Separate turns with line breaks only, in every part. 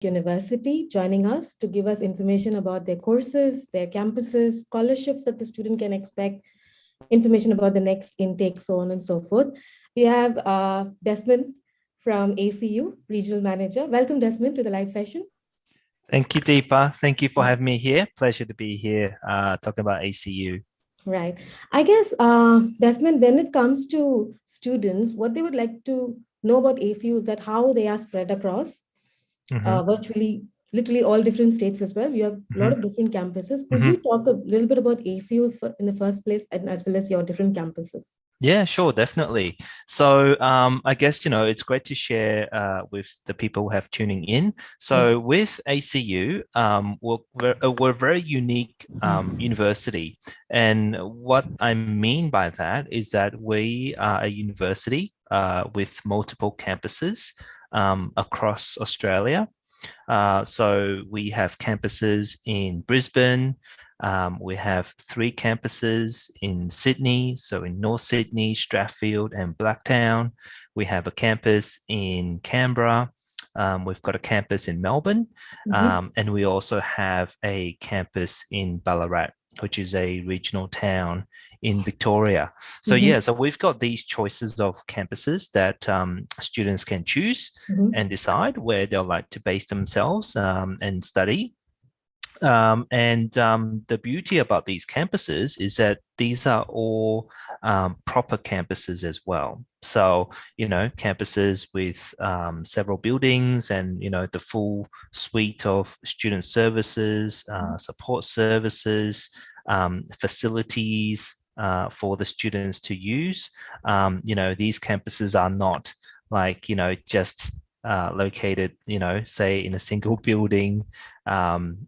University joining us to give us information about their courses, their campuses, scholarships that the student can expect, information about the next intake, so on and so forth. We have Desmond from ACU, Regional Manager. Welcome, Desmond, to the live session.
Thank you, Deepa. Thank you for having me here. Pleasure to be here talking about ACU.
Right. I guess, Desmond, when it comes to students, what they would like to know about ACU is that how they are spread across virtually, literally all different states as well. You have a lot of different campuses. Could you talk a little bit about ACU in the first place, and as well as your different campuses?
Yeah, sure, definitely. So I guess, it's great to share with the people who have tuning in. So with ACU, we're a very unique university. And what I mean by that is that we are a university with multiple campuses across Australia. So we have campuses in Brisbane. We have 3 campuses in Sydney, so in North Sydney, Strathfield and Blacktown. We have a campus in Canberra. We've got a campus in Melbourne, and we also have a campus in Ballarat, which is a regional town in Victoria. So so we've got these choices of campuses that students can choose and decide where they'll like to base themselves and study. The beauty about these campuses is that these are all proper campuses as well. So, campuses with several buildings and, the full suite of student services, support services, facilities for the students to use. These campuses are not like, just located, say in a single building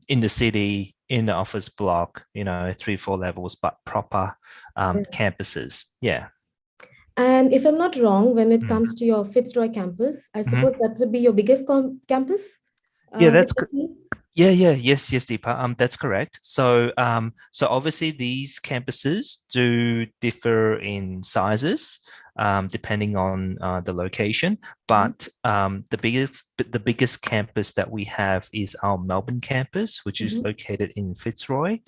in the city, in the office block, 3-4 levels, but proper campuses. Yeah.
And if I'm not wrong, when it comes to your Fitzroy campus, I suppose that would be your biggest campus?
Yes, Deepa. That's correct. So, obviously these campuses do differ in sizes, depending on the location. But the biggest campus that we have is our Melbourne campus, which is located in Fitzroy.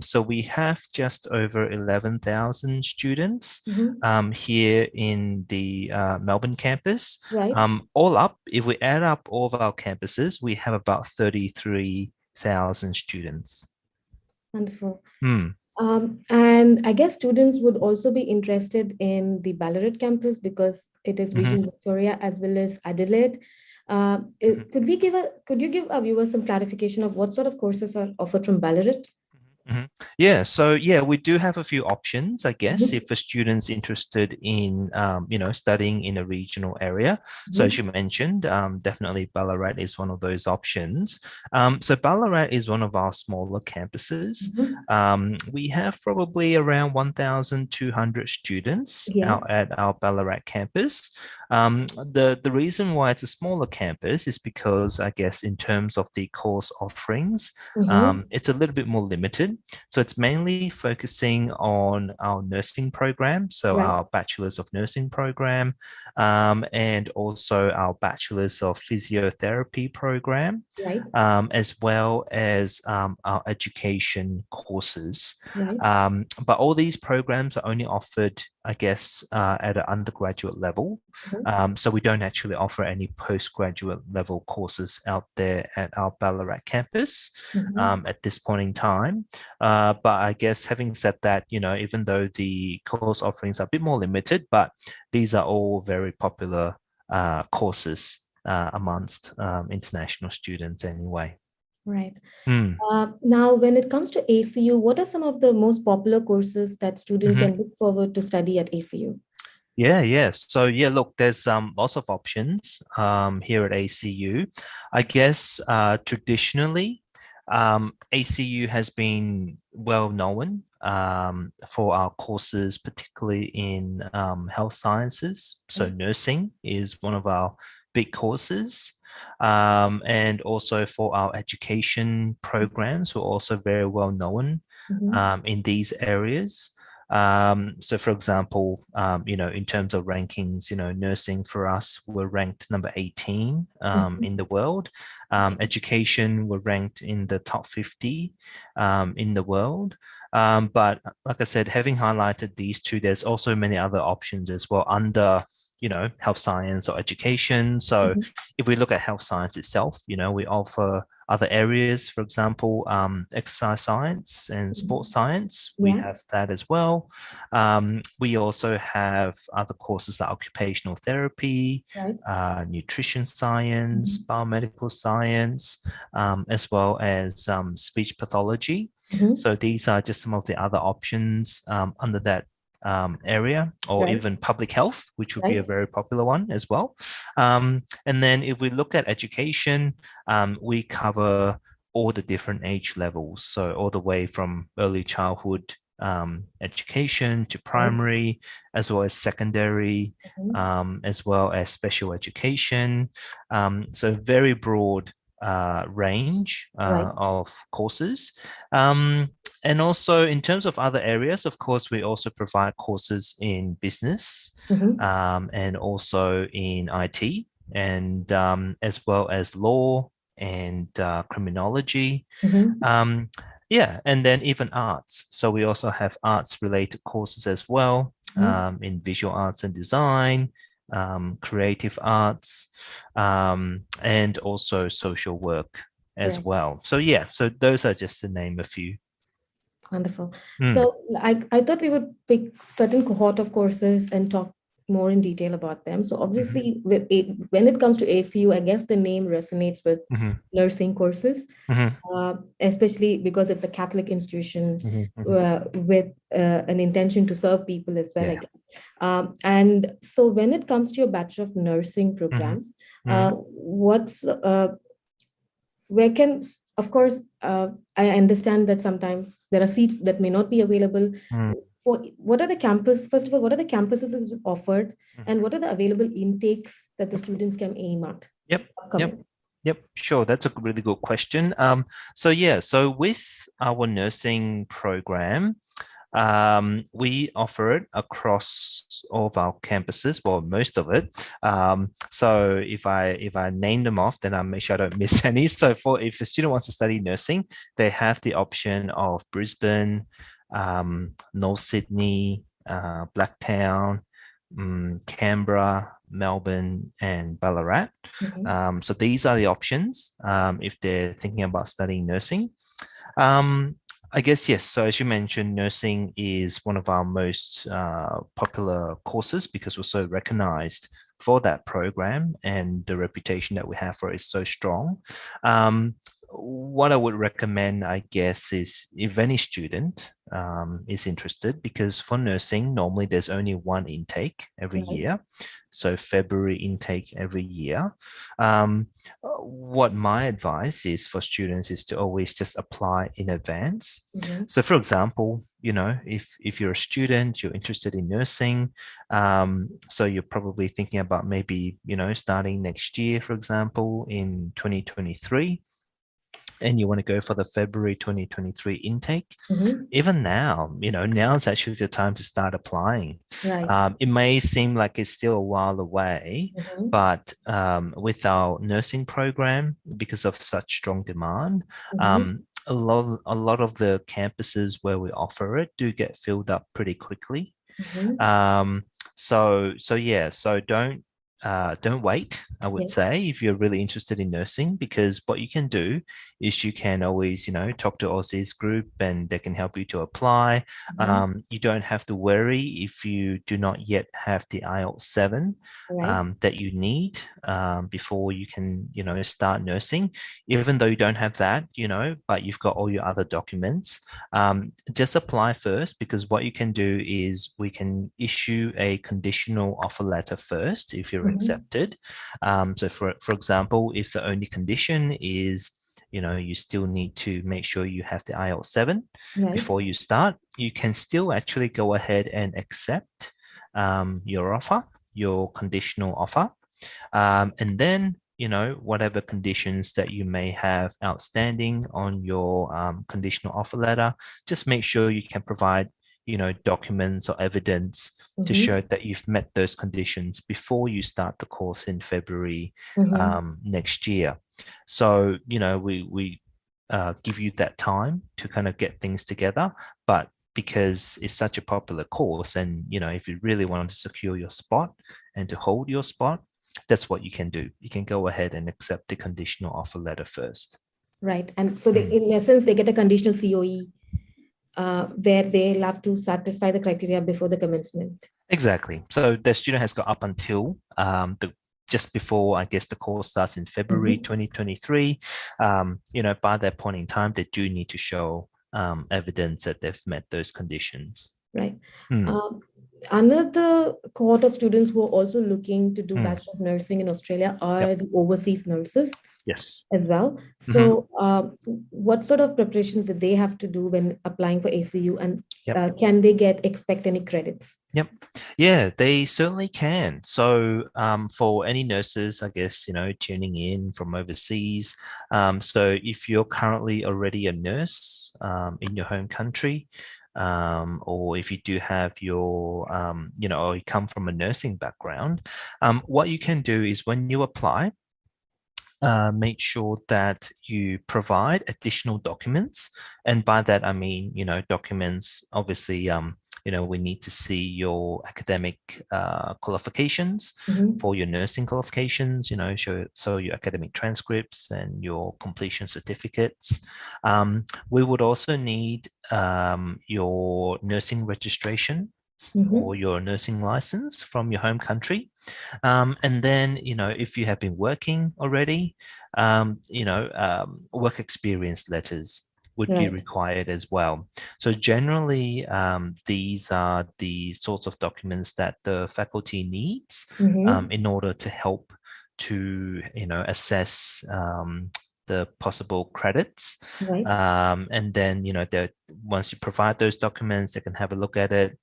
So we have just over 11,000 students here in the Melbourne campus.
Right.
All up, if we add up all of our campuses, we have about 33,000 students.
Wonderful. And I guess students would also be interested in the Ballarat campus because it is regional Victoria as well as Adelaide. Could you give our viewers some clarification of what sort of courses are offered from Ballarat?
Yeah, so we do have a few options, I guess, if a student's interested in, studying in a regional area. So as you mentioned, definitely Ballarat is one of those options. So Ballarat is one of our smaller campuses. We have probably around 1,200 students out at our Ballarat campus. The reason why it's a smaller campus is because, I guess, in terms of the course offerings, it's a little bit more limited. So it's mainly focusing on our nursing program, so our Bachelor's of Nursing program, and also our Bachelor's of Physiotherapy program, as well as our education courses. But all these programs are only offered, I guess, at an undergraduate level. So we don't actually offer any postgraduate level courses out there at our Ballarat campus at this point in time. But I guess having said that, even though the course offerings are a bit more limited, but these are all very popular courses amongst international students anyway.
Right. Now, when it comes to ACU, what are some of the most popular courses that students can look forward to study at ACU?
So look, there's lots of options here at ACU. I guess traditionally, ACU has been well known for our courses, particularly in health sciences. So nursing is one of our big courses. And also for our education programs, we're also very well known in these areas. So for example, in terms of rankings, nursing for us, we're ranked number 18 in the world. Education, we're ranked in the top 50 in the world. But like I said, having highlighted these two, there's also many other options as well under health science or education. So if we look at health science itself, we offer other areas, for example, exercise science and sports science. We have that as well. We also have other courses like occupational therapy, nutrition science, biomedical science, as well as speech pathology. So these are just some of the other options under that area, or even public health, which would be a very popular one as well. And then if we look at education, we cover all the different age levels. So all the way from early childhood education to primary, as well as secondary, as well as special education. So very broad range of courses. And also in terms of other areas, of course, we also provide courses in business and also in IT, and as well as law and criminology. And then even arts. So we also have arts related courses as well, in visual arts and design, creative arts, and also social work as well. So so those are just to name a few.
Wonderful. So I thought we would pick certain cohort of courses and talk more in detail about them. So obviously, when it comes to ACU, I guess the name resonates with nursing courses, especially because it's a Catholic institution with an intention to serve people as well, I guess. And so when it comes to your Bachelor of Nursing programs, where can, of course, I understand that sometimes there are seats that may not be available. What are the first of all, what are the campuses that is offered, and what are the available intakes that the students can aim at?
Yep, sure. That's a really good question. So with our nursing program, we offer it across all of our campuses, well, most of it. So if I name them off, then I'll make sure I don't miss any. So if a student wants to study nursing, they have the option of Brisbane, North Sydney, Blacktown, Canberra, Melbourne, and Ballarat. So these are the options if they're thinking about studying nursing. I guess, yes. So as you mentioned, nursing is one of our most popular courses because we're so recognized for that program, and the reputation that we have for it is so strong. What I would recommend, I guess, is if any student is interested, because for nursing, normally there's only one intake every year. So February intake every year. What my advice is for students is to always just apply in advance. So for example, if you're a student, you're interested in nursing, so you're probably thinking about maybe, starting next year, for example, in 2023. And you want to go for the February 2023 intake, even now, now is actually the time to start applying. It may seem like it's still a while away, but with our nursing program, because of such strong demand, a lot of the campuses where we offer it do get filled up pretty quickly. So don't wait, I would say, if you're really interested in nursing, because what you can do is you can always, talk to Aussizz group and they can help you to apply. You don't have to worry if you do not yet have the IELTS 7 that you need before you can, start nursing. Even though you don't have that, but you've got all your other documents, just apply first, because what you can do is we can issue a conditional offer letter first if you're accepted. So for example, if the only condition is, you still need to make sure you have the IELTS 7 before you start, you can still actually go ahead and accept your offer, your conditional offer. And then, whatever conditions that you may have outstanding on your conditional offer letter, just make sure you can provide documents or evidence to show that you've met those conditions before you start the course in February next year. So, we give you that time to kind of get things together, but because it's such a popular course, and if you really want to secure your spot and to hold your spot, that's what you can do. You can go ahead and accept the conditional offer letter first.
Right. And so in essence, they get a conditional COE where they'll have to satisfy the criteria before the commencement.
Exactly. So the student has got up until just before, I guess, the course starts in February 2023. By that point in time, they do need to show evidence that they've met those conditions.
Right. Another cohort of students who are also looking to do Bachelor of Nursing in Australia are the overseas nurses.
Yes.
As well. So what sort of preparations do they have to do when applying for ACU, and can they expect any credits?
Yeah, they certainly can. So for any nurses, I guess, tuning in from overseas, so if you're currently already a nurse in your home country, or if you do have your, or you come from a nursing background, what you can do is when you apply, make sure that you provide additional documents. And by that, I mean, documents, obviously, we need to see your academic qualifications for your nursing qualifications, so your academic transcripts and your completion certificates. We would also need your nursing registration or your nursing license from your home country. And then, if you have been working already, work experience letters would be required as well. So generally, these are the sorts of documents that the faculty needs in order to help to, assess the possible credits. And then, once you provide those documents, they can have a look at it,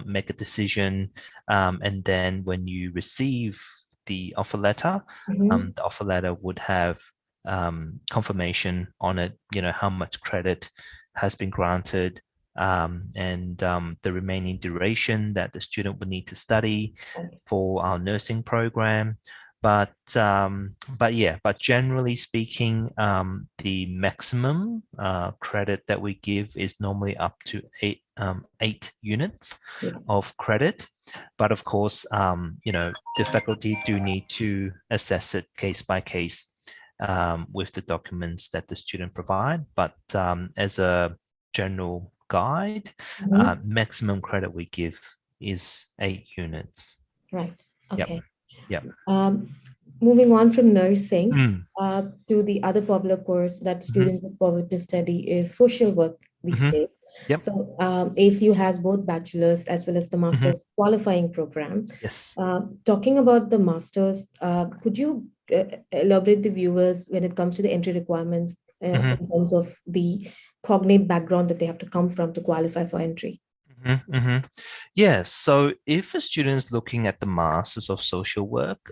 make a decision. And then when you receive the offer letter, the offer letter would have confirmation on it, how much credit has been granted, and the remaining duration that the student would need to study for our nursing program. But generally speaking, the maximum credit that we give is normally up to 8 units of credit. But of course, the faculty do need to assess it case by case with the documents that the student provide. But as a general guide, maximum credit we give is 8 units.
Right. Okay.
Yep.
Moving on from nursing to the other popular course that students look forward to study is social work these days. So ACU has both bachelor's as well as the master's qualifying program.
Yes.
Talking about the master's, could you elaborate the viewers when it comes to the entry requirements in terms of the cognate background that they have to come from to qualify for entry?
Yeah, so if a student's looking at the Masters of Social Work,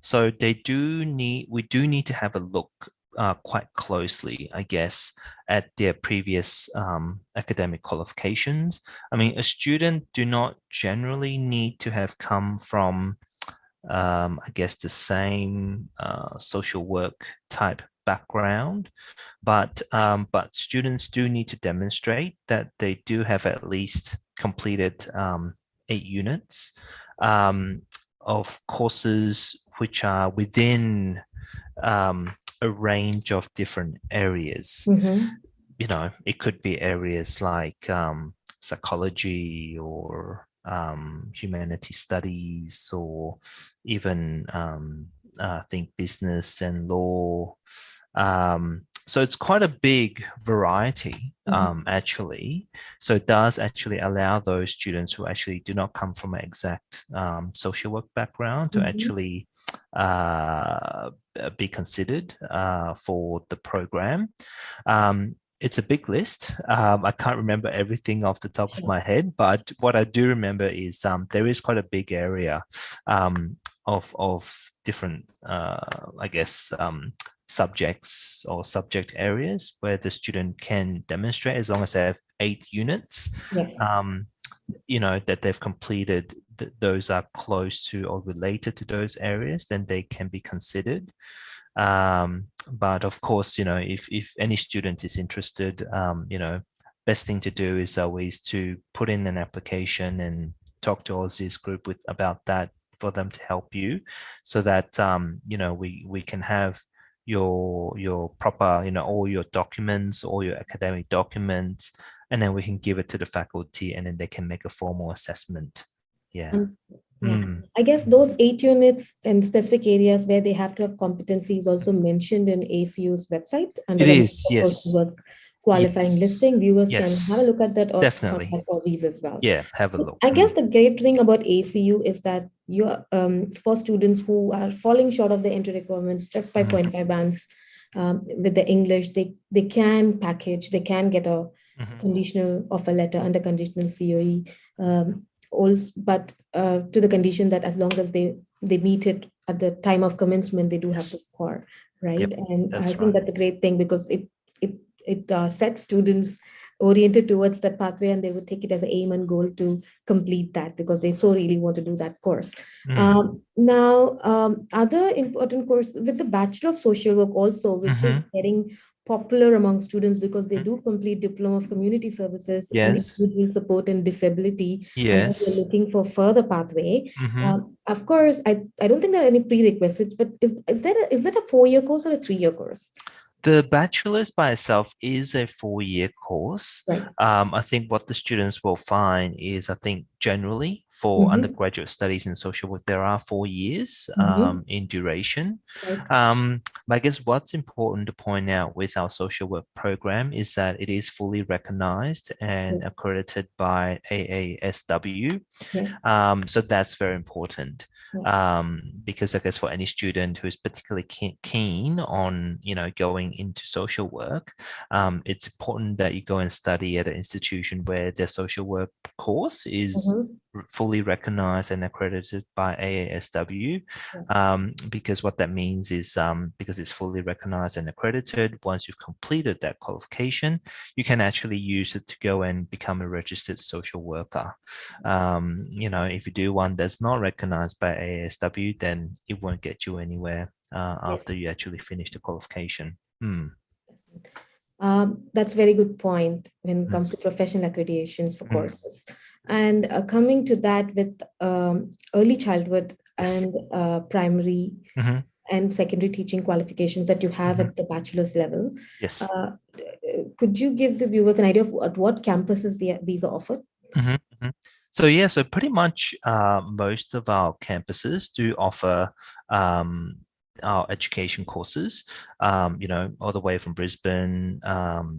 so we do need to have a look quite closely, I guess, at their previous academic qualifications. I mean, a student do not generally need to have come from, I guess, the same social work type background, but students do need to demonstrate that they do have at least completed 8 units of courses which are within a range of different areas. It could be areas like psychology or humanity studies, or even I think business and law. So it's quite a big variety, actually. So it does actually allow those students who actually do not come from an exact social work background to actually be considered for the program. It's a big list. I can't remember everything off the top of my head, but what I do remember is there is quite a big area of different, I guess, subjects or subject areas where the student can demonstrate, as long as they have 8 units,
Yes.
That they've completed, those are close to or related to those areas, then they can be considered. But of course, if any student is interested, best thing to do is always to put in an application and talk to Aussizz group about that, for them to help you, so that we can have your proper, all your documents, all your academic documents, and then we can give it to the faculty, and then they can make a formal assessment. Yeah.
Yeah, I guess those 8 units in specific areas where they have to have competency is also mentioned in ACU's website under
It
the
is,
social
yes.
work qualifying
Yes.
listing. Viewers can have a
Yes.
look at that, or
Definitely.
contact Aussizz as well.
Yeah, have a
So
look.
I guess the great thing about ACU is that you're for students who are falling short of the entry requirements just by 0.5 bands with the English, they can package, they can get a conditional offer letter under conditional COE. Also, but to the condition that as long as they meet it at the time of commencement, they do have to score, right?
Yep,
And I
that's
think
right.
that's a great thing, because it sets students oriented towards that pathway, and they would take it as an aim and goal to complete that, because they so really want to do that course. Now, other important course with the Bachelor of Social Work also, which is getting popular among students, because they do complete Diploma of Community Services in
Yes.
individual support and disability, and then they're
Yes.
looking for further pathway. Of course, I don't think there are any prerequisites, but is that a 4-year course or a 3-year course?
The bachelor's by itself is a 4-year course.
Right.
I think what the students will find is, I think generally for undergraduate studies in social work, there are 4 years in duration.
Right.
But I guess what's important to point out with our social work program is that it is fully recognized and accredited by AASW.
Yes.
So that's very important. Because I guess for any student who is particularly keen on, going into social work, it's important that you go and study at an institution where their social work course is fully recognized and accredited by AASW. Because what that means is, because it's fully recognized and accredited, once you've completed that qualification, you can actually use it to go and become a registered social worker. If you do one that's not recognized by AASW, then it won't get you anywhere after you actually finish the qualification.
That's a very good point when it comes to professional accreditations for courses. And coming to that with early childhood and primary and secondary teaching qualifications that you have at the bachelor's level.
Yes.
Could you give the viewers an idea of at what campuses these are offered?
So pretty much most of our campuses do offer our education courses, all the way from Brisbane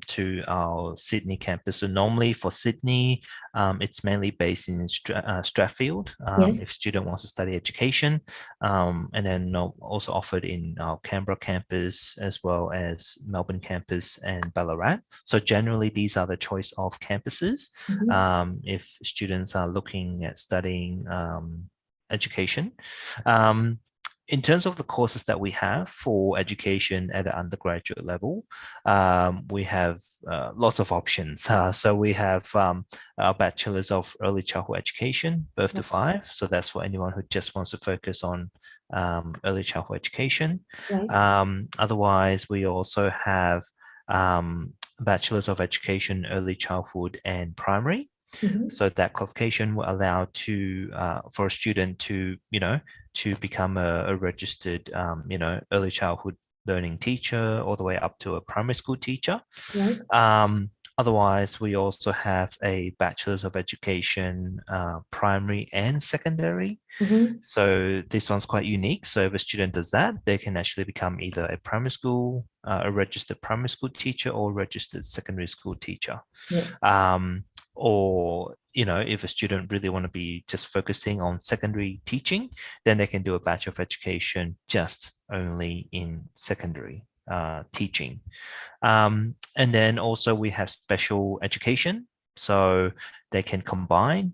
to our Sydney campus. So normally for Sydney, it's mainly based in Strathfield, if student wants to study education, and then also offered in our Canberra campus, as well as Melbourne campus and Ballarat. So generally, these are the choice of campuses if students are looking at studying education. In terms of the courses that we have for education at the undergraduate level, we have lots of options. So we have our Bachelor's of Early Childhood Education, birth to 5. So that's for anyone who just wants to focus on early childhood education. Otherwise, we also have Bachelor's of Education, Early Childhood and Primary. So that qualification will allow for a student to become a registered early childhood learning teacher, all the way up to a primary school teacher. Otherwise, we also have a Bachelor's of Education, primary and secondary. So this one's quite unique. So if a student does that, they can actually become either a primary school, a registered primary school teacher, or registered secondary school teacher. Or if a student really want to be just focusing on secondary teaching, then they can do a Bachelor of Education just only in secondary teaching. And then also we have special education, so they can combine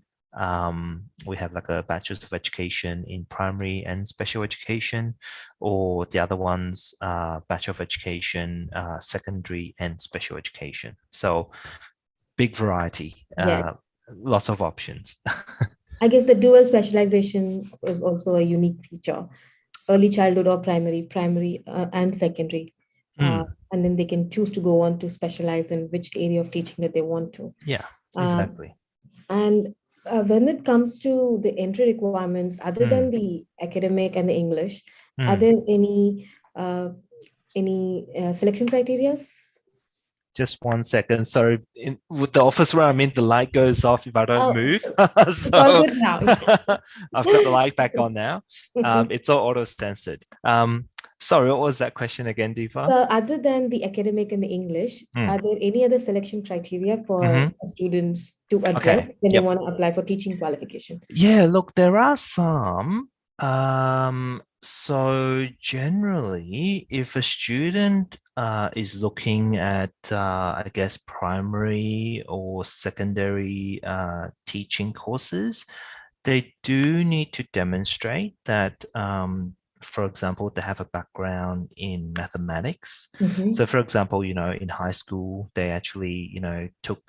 We have like a Bachelor's of Education in Primary and Special Education, or the other ones, Bachelor of Education, Secondary and Special Education. So big variety,
Yeah.
lots of options.
I guess the dual specialization is also a unique feature. Early childhood or primary and secondary. Uh,
Mm,
and then they can choose to go on to specialize in which area of teaching that they want to.
yeah,
Uh,
exactly.
and when it comes to the entry requirements, other than
Mm,
the academic and the English, are
mm.
there uh, any selection criteria?
Just 1 second. Sorry, with the office where I'm in, the light goes off if I don't
Oh,
move.
it's all
So
good now.
I've got the light back on now. It's all auto censored. Sorry, what was that question again, Deepa?
So, other than the academic and the English,
Mm.
are there any other selection criteria for
Hmm.
students to address
Okay.
when they
Yep.
want to apply for teaching qualification?
Yeah, look, there are some. So generally, if a student is looking at, I guess, primary or secondary teaching courses, they do need to demonstrate that, for example, they have a background in mathematics. So,
Mm-hmm.
for example, in high school, they actually, took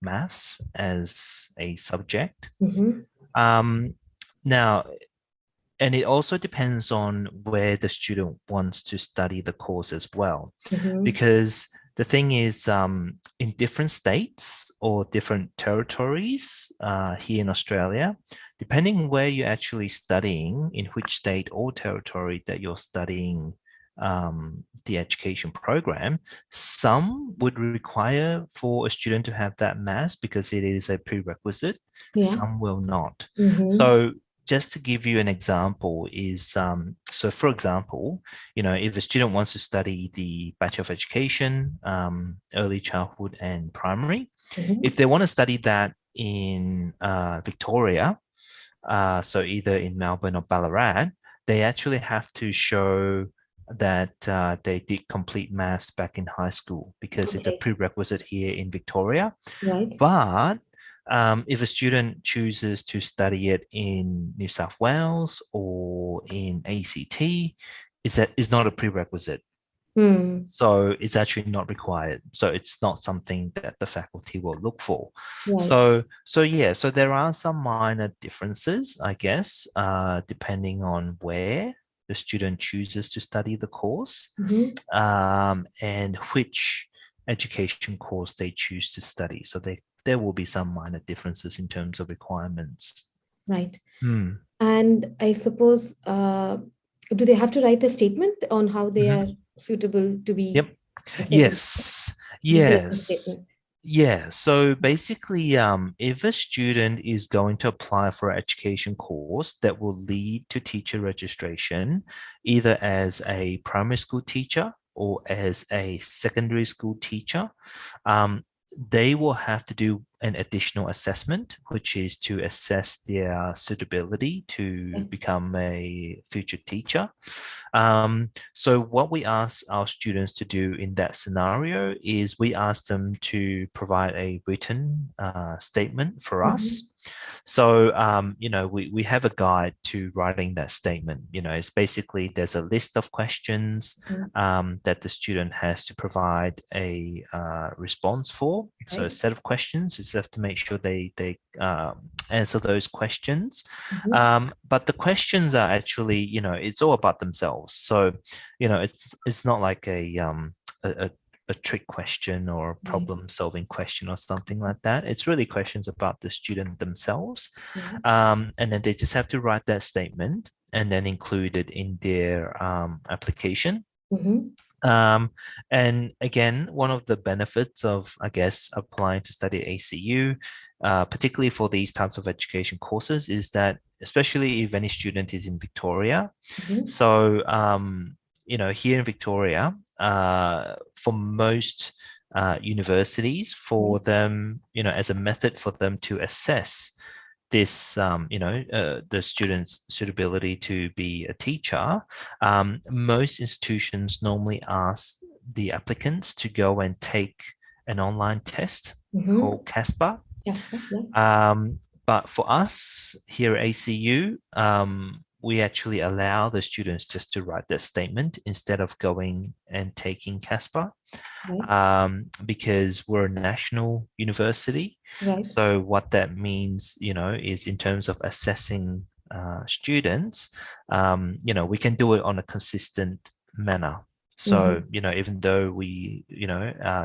maths as a subject.
Mm-hmm.
Um, Now, and it also depends on where the student wants to study the course as well,
Mm-hmm.
because the thing is, in different states or different territories here in Australia, depending where you're actually studying, in which state or territory that you're studying the education program, some would require for a student to have that maths because it is a prerequisite,
Yeah.
some will not.
Mm-hmm.
So just to give you an example is, so for example, if a student wants to study the Bachelor of Education, early childhood and primary, if
Mm-hmm.
they want to study that in Victoria, so either in Melbourne or Ballarat, they actually have to show that they did complete maths back in high school because it's a
Okay.
prerequisite here in Victoria.
Right.
But if a student chooses to study it in New South Wales or in ACT, is not a prerequisite.
Hmm.
So it's actually not required. So it's not something that the faculty will look for.
Right.
So there are some minor differences, I guess, depending on where the student chooses to study the course,
Mm-hmm.
and which education course they choose to study. So there will be some minor differences in terms of requirements.
Right.
Hmm.
And I suppose, do they have to write a statement on how they
Mhm.
are suitable to be
Yep.
accepted?
Yes.
The selection
Yes.
statement.
Yeah. So basically, if a student is going to apply for an education course that will lead to teacher registration, either as a primary school teacher or as a secondary school teacher, um, they will have to do an additional assessment, which is to assess their suitability to
Okay.
become a future teacher. So what we ask our students to do in that scenario is we ask them to provide a written statement for
Mm-hmm.
us. So, we have a guide to writing that statement. It's basically there's a list of questions
Mm-hmm.
that the student has to provide a response for. So a
Right.
set of questions is have to make sure they answer those questions.
Mm-hmm.
But the questions are actually, it's all about themselves. So, it's not like a trick question or a
Right.
problem solving question or something like that. It's really questions about the student themselves.
Yeah.
And then they just have to write that statement and then include it in their application.
Mm-hmm.
Um, and again, one of the benefits of, I guess, applying to study at ACU, particularly for these types of education courses, is that especially if any student is in Victoria,
Mm-hmm.
so here in Victoria, for most universities, for
Right.
them, as a method for them to assess this, the student's suitability to be a teacher, most institutions normally ask the applicants to go and take an online test
Mm-hmm.
called CASPA.
Yes. Yeah.
Um, But for us here at ACU, we actually allow the students just to write their statement instead of going and taking CASPA, because we're a national university.
Right.
So what that means, is in terms of assessing students, we can do it on a consistent manner. So, even though we,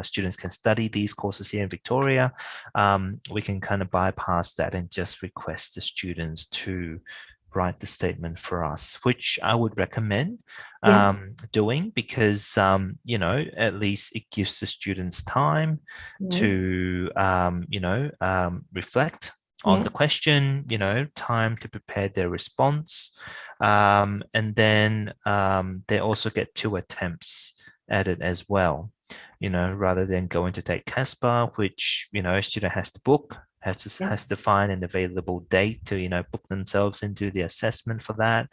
students can study these courses here in Victoria, we can kind of bypass that and just request the students to write the statement for us, which I would recommend doing, because, at least it gives the students time to, reflect on the question, time to prepare their response. And then they also get 2 attempts at it as well, rather than going to take CASPA, which, a student has to book, has to find an available date to, book themselves into the assessment for that.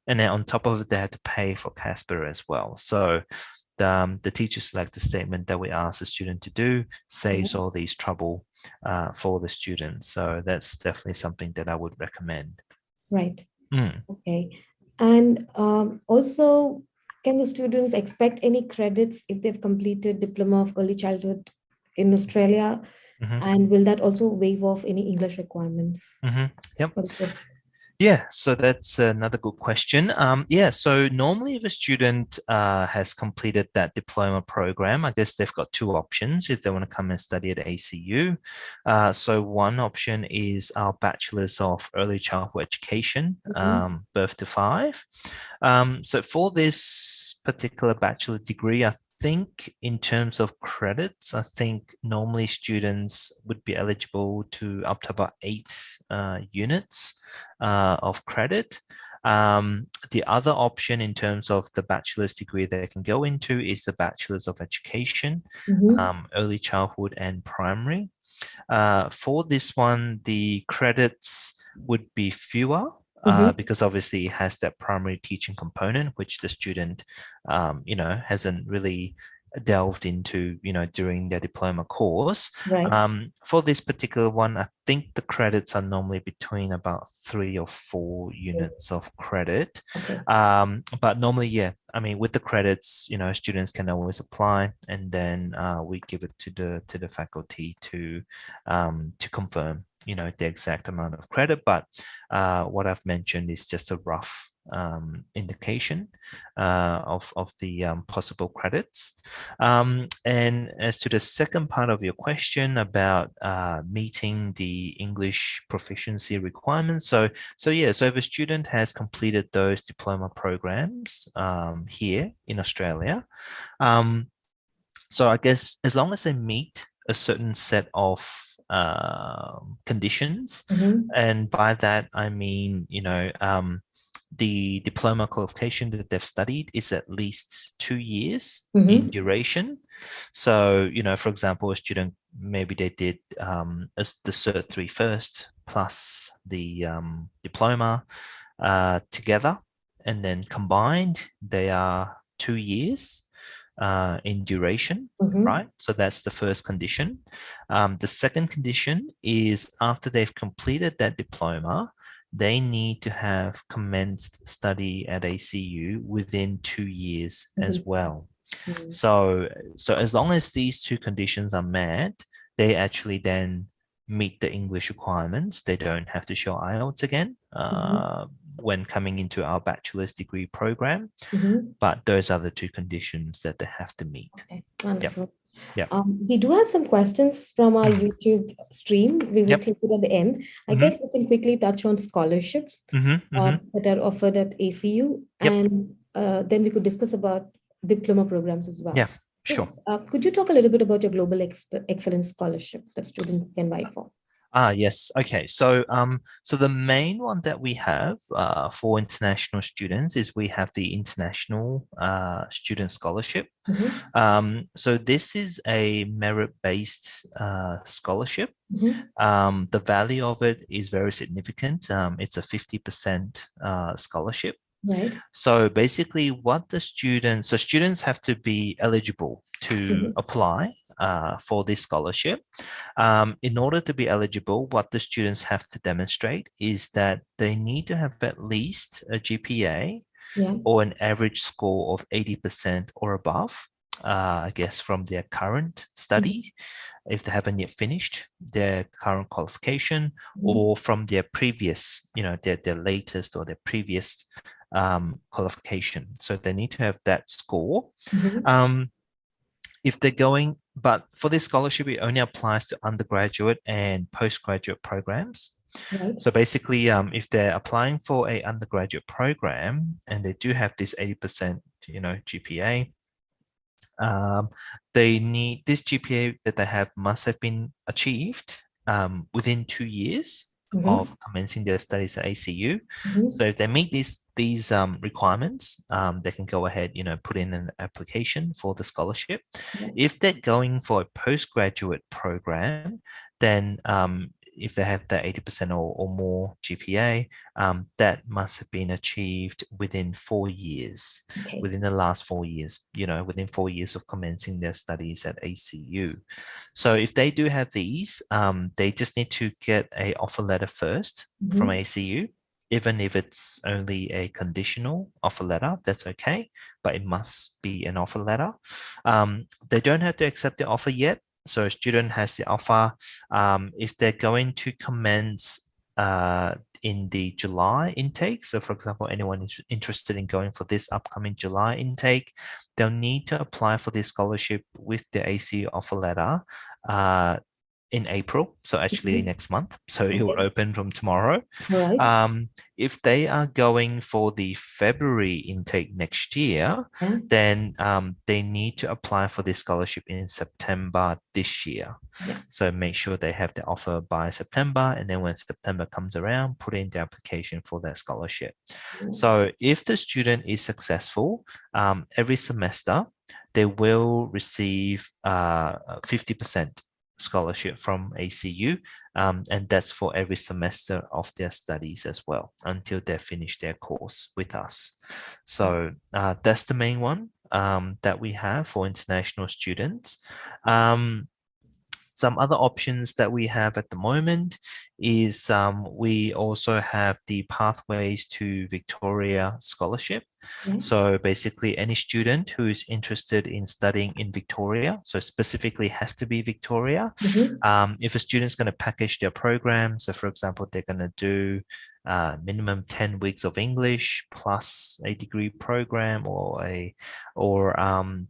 And then on top of it, they have to pay for CASPA as well. So the teacher selected statement that we ask the student to do saves all these trouble for the students. So that's definitely something that I would recommend.
Right. Okay. And also, can the students expect any credits if they've completed Diploma of Early Childhood in Australia? And will that also waive off any English requirements?
Yep. Yeah, so that's another good question. So normally if a student has completed that diploma program, I guess they've got 2 options if they want to come and study at ACU. So one option is our Bachelor's of Early Childhood Education, birth to 5. So for this particular bachelor degree, I think in terms of credits, I think normally students would be eligible to up to about 8 units of credit. The other option in terms of the bachelor's degree they can go into is the Bachelor's of Education, Early Childhood and Primary. For this one, the credits would be fewer, because obviously it has that primary teaching component, which the student, hasn't really delved into, during their diploma course. For this particular one, I think the credits are normally between about 3 or 4 units of credit. But normally, with the credits, students can always apply, and then we give it to the faculty to confirm, the exact amount of credit. But what I've mentioned is just a rough indication of the possible credits. And as to the second part of your question about meeting the English proficiency requirements, so if a student has completed those diploma programs here in Australia, so I guess as long as they meet a certain set of conditions, and by that I mean, the diploma qualification that they've studied is at least 2 years in duration. So, for example, a student, maybe they did the Cert 3 first plus the diploma together, and then combined they are 2 years in duration, right? So that's the first condition. The second condition is after they've completed that diploma, they need to have commenced study at ACU within 2 years as well. So as long as these 2 conditions are met, they actually then meet the English requirements. They don't have to show IELTS again when coming into our bachelor's degree program. But those are the 2 conditions that they have to meet.
Okay, wonderful.
Yeah.
We do have some questions from our YouTube stream. We will take it at the end. I guess we can quickly touch on scholarships that are offered at ACU, and then we could discuss about diploma programs as well.
Yeah, sure.
Could you talk a little bit about your Global Excellence scholarships that students can vie for?
Yes. Okay. So, so the main one that we have for international students is we have the International Student Scholarship. So this is a merit-based scholarship. The value of it is very significant. It's a 50% scholarship.
Right.
So basically what the students have to be eligible to apply for this scholarship. In order to be eligible, what the students have to demonstrate is that they need to have at least a GPA or an average score of 80% or above, I guess, from their current study, if they haven't yet finished their current qualification, or from their previous, their latest or their previous qualification. So they need to have that score. If they're going, but for this scholarship, it only applies to undergraduate and postgraduate programs.
Right.
So basically, if they're applying for a undergraduate program and they do have this 80%, GPA, they need this GPA that they have must have been achieved within 2 years of commencing their studies at ACU. So if they meet these requirements, they can go ahead, put in an application for the scholarship. If they're going for a postgraduate program, then if they have that 80% or more GPA, that must have been achieved within 4 years, within the last 4 years, within 4 years of commencing their studies at ACU. So if they do have these, they just need to get an offer letter first from ACU. Even if it's only a conditional offer letter, that's okay, but it must be an offer letter. They don't have to accept the offer yet. So a student has the offer. If they're going to commence in the July intake, so for example, anyone is interested in going for this upcoming July intake, they'll need to apply for this scholarship with the ACU offer letter in April, so actually next month. So it will open from tomorrow. If they are going for the February intake next year, then they need to apply for this scholarship in September this year. So make sure they have the offer by September, and then when September comes around, put in the application for that scholarship. So if the student is successful, every semester they will receive 50% scholarship from ACU, and that's for every semester of their studies as well until they finish their course with us. So that's the main one that we have for international students. Some other options that we have at the moment is we also have the Pathways to Victoria scholarship. So basically any student who is interested in studying in Victoria, so specifically has to be Victoria. If a student's going to package their program, so for example, they're going to do minimum 10 weeks of English plus a degree program, or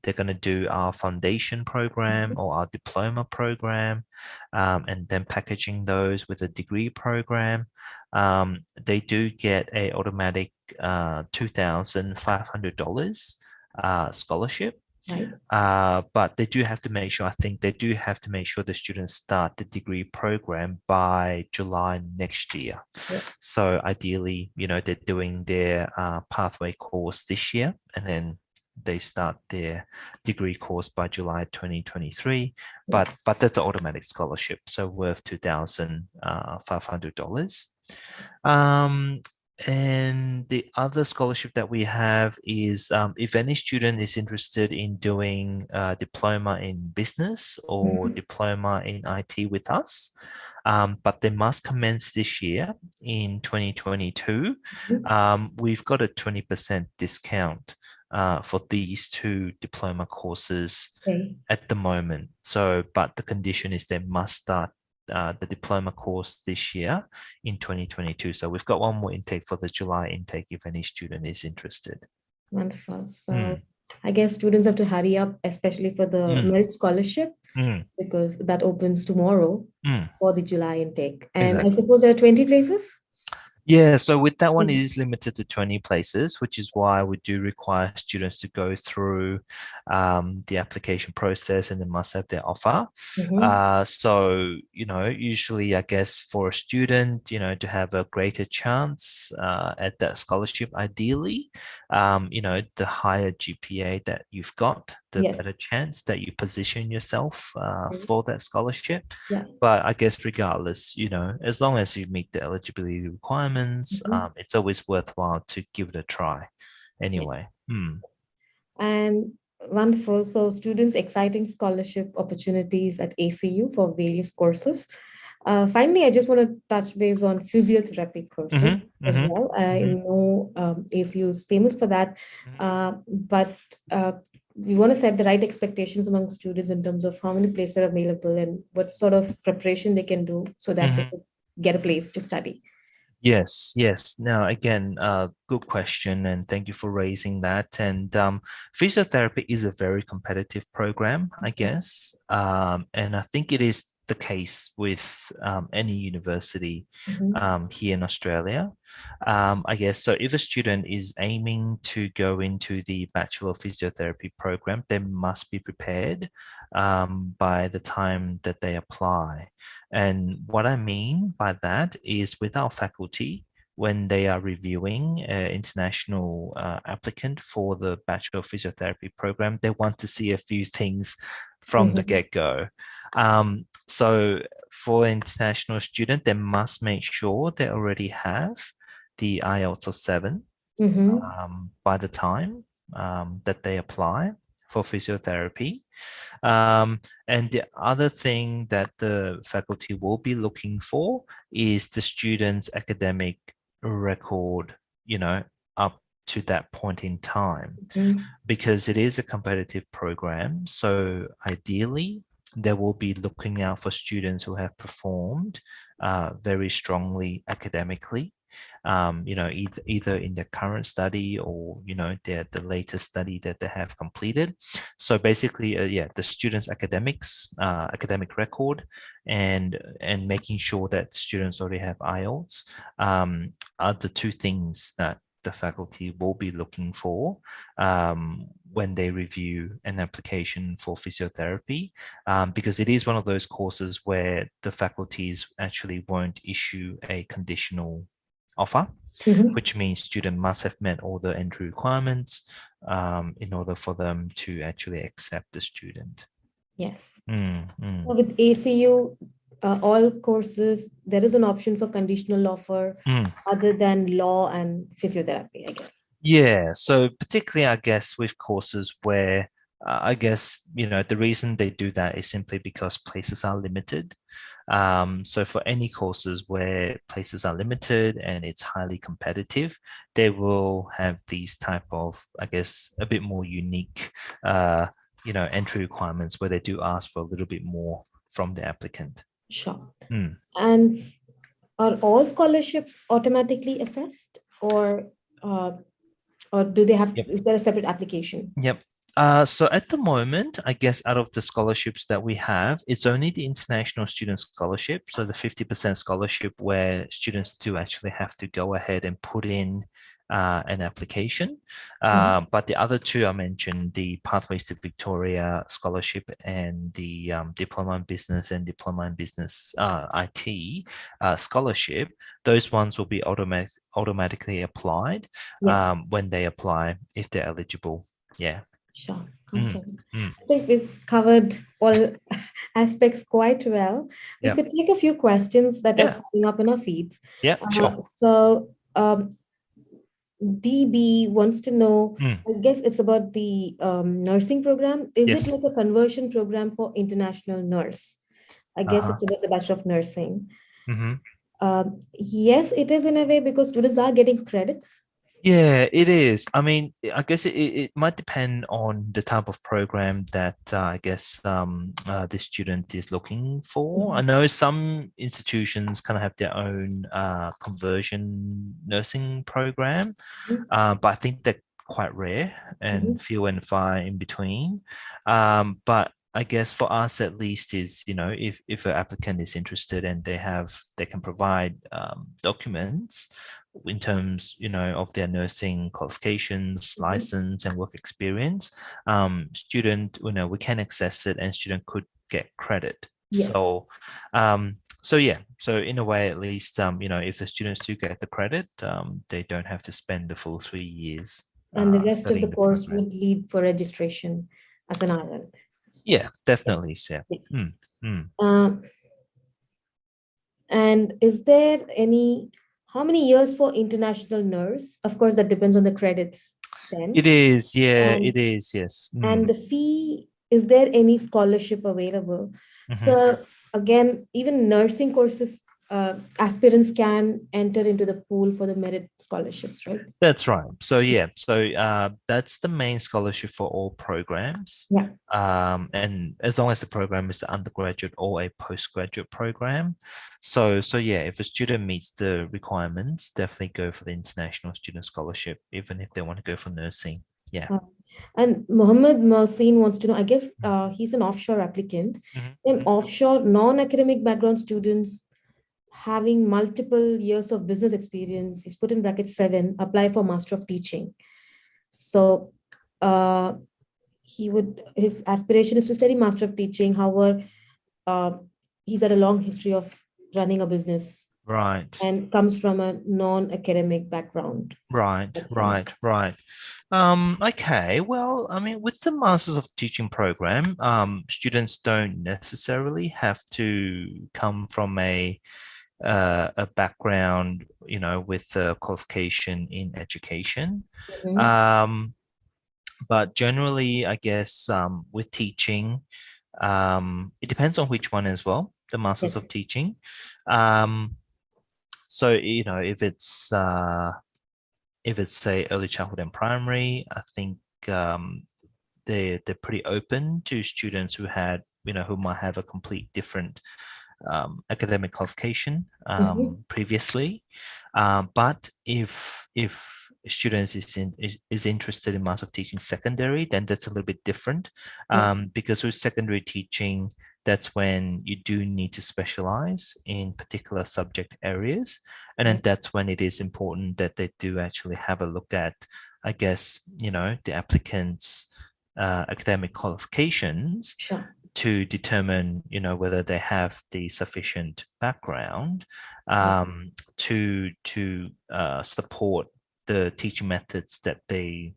they're going to do our foundation program or our diploma program, and then packaging those with a degree program, they do get a automatic $2,500 scholarship. But they do have to make sure, the students start the degree program by July next year. So ideally, they're doing their pathway course this year, and then they start their degree course by July 2023. But that's an automatic scholarship, so worth $2,500. And the other scholarship that we have is if any student is interested in doing a diploma in business or diploma in IT with us, but they must commence this year in 2022, we've got a 20% discount for these two diploma courses at the moment. So, but the condition is they must start the diploma course this year in 2022. So we've got one more intake for the July intake if any student is interested.
Wonderful. So I guess students have to hurry up, especially for the merit scholarship, because that opens tomorrow for the July intake. And I suppose there are 20 places?
Yeah, so with that one, it is limited to 20 places, which is why we do require students to go through the application process, and they must have their offer. So, usually, I guess, for a student, to have a greater chance at that scholarship, ideally, the higher GPA that you've got, the better chance that you position yourself for that scholarship. But I guess regardless, as long as you meet the eligibility requirements, it's always worthwhile to give it a try anyway.
And Wonderful. So students exciting scholarship opportunities at ACU for various courses. Finally, I just want to touch base on physiotherapy courses as well. I know ACU is famous for that, but we want to set the right expectations among students in terms of how many places are available and what sort of preparation they can do so that they could get a place to study.
Yes, yes. Now, again, good question, and thank you for raising that. And physiotherapy is a very competitive program, I guess. And I think it is the case with any university here in Australia. I guess so. If a student is aiming to go into the Bachelor of Physiotherapy program, they must be prepared by the time that they apply. And what I mean by that is with our faculty, when they are reviewing an international applicant for the Bachelor of Physiotherapy program, they want to see a few things from the get-go. So for an international student, they must make sure they already have the IELTS of 7 by the time that they apply for physiotherapy. And the other thing that the faculty will be looking for is the student's academic record, up to that point in time, because it is a competitive program. So ideally, they will be looking out for students who have performed very strongly academically, either in their current study or, the latest study that they have completed. So basically, the students' academic record and making sure that students already have IELTS are the two things that the faculty will be looking for when they review an application for physiotherapy, because it is one of those courses where the faculties actually won't issue a conditional offer, which means student must have met all the entry requirements in order for them to actually accept the student.
Yes. So with ACU, all courses, there is an option for conditional offer other than law and physiotherapy, I guess.
Yeah, so particularly, I guess, with courses where I guess, the reason they do that is simply because places are limited. So for any courses where places are limited and it's highly competitive, they will have these type of, I guess, a bit more unique, entry requirements where they do ask for a little bit more from the applicant.
Sure. And are all scholarships automatically assessed, or do they have, is there a separate application?
Yep. So at the moment, I guess out of the scholarships that we have, it's only the International Student Scholarship. So the 50% scholarship where students do actually have to go ahead and put in an application. But the other two I mentioned, the Pathways to Victoria Scholarship and the Diploma in Business and Diploma in Business IT Scholarship, those ones will be automatically applied when they apply, if they're eligible. Yeah.
Sure. Okay. I think we've covered all aspects quite well. We could take a few questions that are coming up in our feeds.
Yeah, sure.
So DB wants to know, I guess it's about the nursing program. Is it like a conversion program for international nurse? I guess it's about the Bachelor of Nursing. Yes, it is in a way because students are getting credits.
Yeah, it is. I mean, I guess it might depend on the type of program that I guess the student is looking for. I know some institutions kind of have their own conversion nursing program, but I think they're quite rare and few and far in between. But I guess for us at least is, if an applicant is interested and they can provide documents in terms, of their nursing qualifications, license and work experience, student, we can access it and student could get credit. So so in a way, at least, if the students do get the credit, they don't have to spend the full 3 years.
And the rest of the course would lead for registration as an island.
Yeah, definitely. Yeah.
And is there how many years for international nurse? Of course, that depends on the credits. 10.
It is, yeah,
And,
it is, yes.
and the fee, is there any scholarship available? So again, even nursing courses, aspirants can enter into the pool for the merit scholarships, right?
That's right. So yeah, so that's the main scholarship for all programs.
Yeah.
And as long as the program is an undergraduate or a postgraduate program. So yeah, if a student meets the requirements, definitely go for the international student scholarship, even if they want to go for nursing. Yeah.
And Mohammed Mohsin wants to know, I guess he's an offshore applicant. In offshore non-academic background students having multiple years of business experience, he's put in brackets 7, apply for Master of Teaching. So uh, his aspiration is to study Master of Teaching. However, uh, he's had a long history of running a business
Right.
and comes from a non-academic background.
Right, right, right. Okay, well, I mean, with the Masters of Teaching program, students don't necessarily have to come from a background, with a qualification in education. But generally, I guess with teaching, it depends on which one as well, the Masters
Yes.
of Teaching. So, if it's say early childhood and primary, I think they're pretty open to students who who might have a complete different academic qualification previously. But if students is interested in Master of Teaching secondary, then that's a little bit different, because with secondary teaching, that's when you do need to specialize in particular subject areas. And then that's when it is important that they do actually have a look at, I guess, the applicant's academic qualifications to determine, whether they have the sufficient background to support the teaching methods that they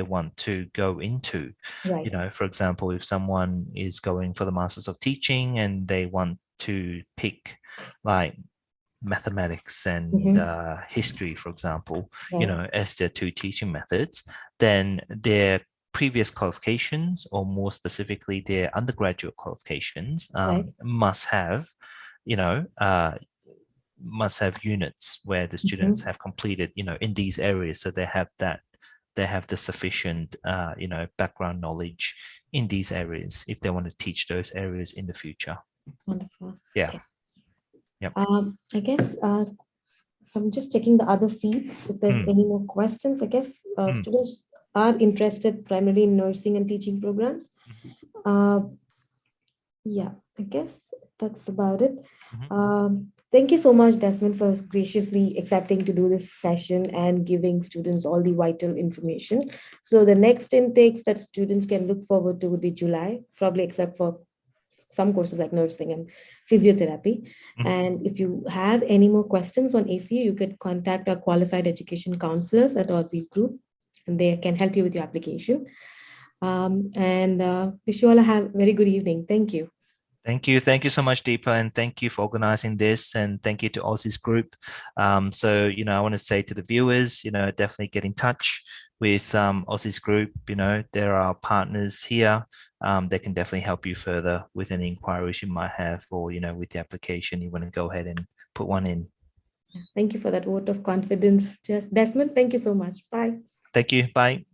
want to go into. For example, if someone is going for the Masters of Teaching and they want to pick like mathematics and history, for example, as their two teaching methods, then their previous qualifications, or more specifically their undergraduate qualifications, must have units where the students have completed in these areas, so they have the sufficient background knowledge in these areas if they want to teach those areas in the future.
Wonderful.
Yeah.
Okay.
Yep.
I guess I'm just checking the other feeds if there's any more questions. I guess students are interested primarily in nursing and teaching programs. Yeah, I guess that's about it. Thank you so much, Desmond, for graciously accepting to do this session and giving students all the vital information. So the next intakes that students can look forward to would be July, probably except for some courses like nursing and physiotherapy. And if you have any more questions on ACU, you could contact our qualified education counselors at Aussizz Group, and they can help you with your application. Wish you all a very good evening. Thank you.
Thank you. Thank you so much, Deepa, and thank you for organizing this, and thank you to Aussizz Group. So, I want to say to the viewers, definitely get in touch with Aussizz Group. There are partners here. They can definitely help you further with any inquiries you might have, or, with the application, you want to go ahead and put one in.
Thank you for that vote of confidence, Desmond. Thank you so much. Bye.
Thank you. Bye.